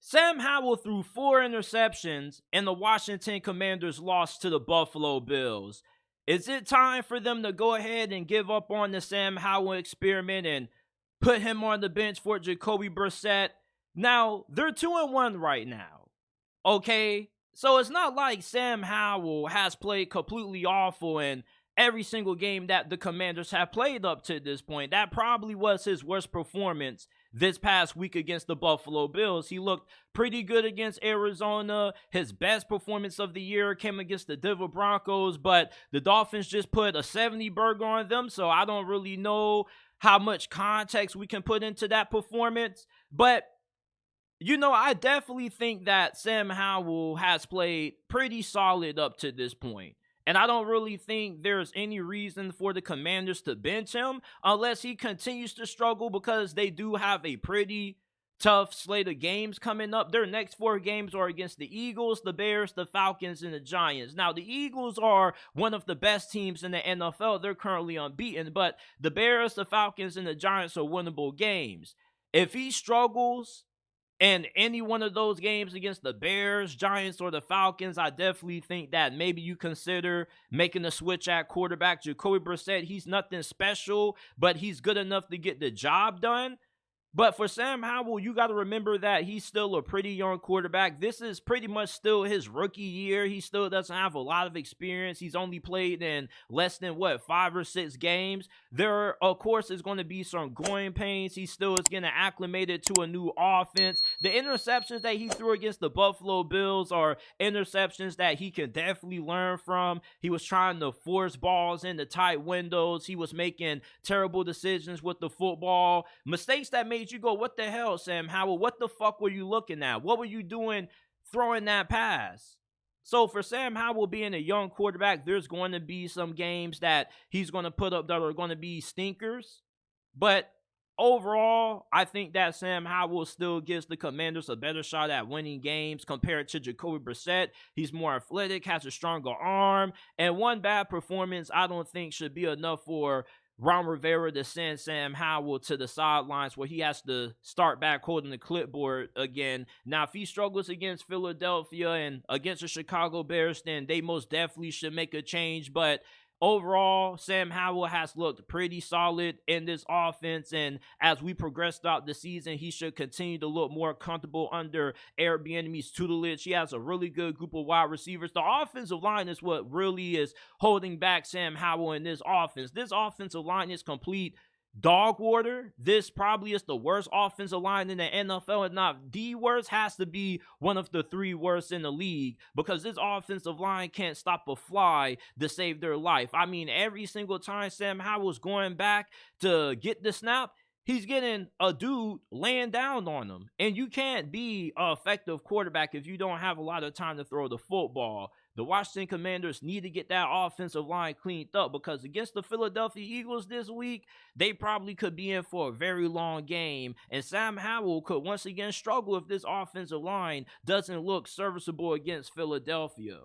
Sam Howell threw 4 interceptions and the Washington Commanders lost to the Buffalo Bills. Is it time for them to go ahead and give up on the Sam Howell experiment and put him on the bench for Jacoby Brissett? Now, they're 2-1 right now. Okay? So it's not like Sam Howell has played completely awful in every single game that the Commanders have played up to this point. That probably was his worst performance this past week against the Buffalo Bills. He looked pretty good against Arizona. His best performance of the year came against the Denver Broncos, but the Dolphins just put a 70 burger on them, so I don't really know how much context we can put into that performance. But I definitely think that Sam Howell has played pretty solid up to this point. And I don't really think there's any reason for the Commanders to bench him unless he continues to struggle, because they do have a pretty tough slate of games coming up. Their next 4 games are against the Eagles, the Bears, the Falcons, and the Giants. Now, the Eagles are one of the best teams in the NFL. They're currently unbeaten, but the Bears, the Falcons, and the Giants are winnable games. If he struggles in any one of those games against the Bears, Giants, or the Falcons, I definitely think that maybe you consider making a switch at quarterback. Jacoby Brissett, he's nothing special, but he's good enough to get the job done. But for Sam Howell, you got to remember that he's still a pretty young quarterback. This is pretty much still his rookie year. He still doesn't have a lot of experience. He's only played in less than, 5 or 6 games. There, of course, is going to be some growing pains. He still is getting acclimated to a new offense. The interceptions that he threw against the Buffalo Bills are interceptions that he can definitely learn from. He was trying to force balls into tight windows. He was making terrible decisions with the football. Mistakes that made you go, what the hell, Sam Howell? What the fuck were you looking at? What were you doing throwing that pass? So for Sam Howell being a young quarterback, there's going to be some games that he's going to put up that are going to be stinkers. But overall, I think that Sam Howell still gives the Commanders a better shot at winning games compared to Jacoby Brissett. He's more athletic, has a stronger arm, and one bad performance I don't think should be enough for Ron Rivera to send Sam Howell to the sidelines where he has to start back holding the clipboard again. Now, if he struggles against Philadelphia and against the Chicago Bears, then they most definitely should make a change. But overall, Sam Howell has looked pretty solid in this offense, and as we progress throughout the season, he should continue to look more comfortable under Eric Bieniemy's tutelage. He has a really good group of wide receivers. The offensive line is what really is holding back Sam Howell in this offense. This offensive line is complete dog water. This probably is the worst offensive line in the NFL, and not the worst, has to be one of the 3 worst in the league, because this offensive line can't stop a fly to save their life. I mean, every single time Sam Howell's going back to get the snap, he's getting a dude laying down on him. And you can't be an effective quarterback if you don't have a lot of time to throw the football. The Washington Commanders need to get that offensive line cleaned up, because against the Philadelphia Eagles this week, they probably could be in for a very long game. And Sam Howell could once again struggle if this offensive line doesn't look serviceable against Philadelphia.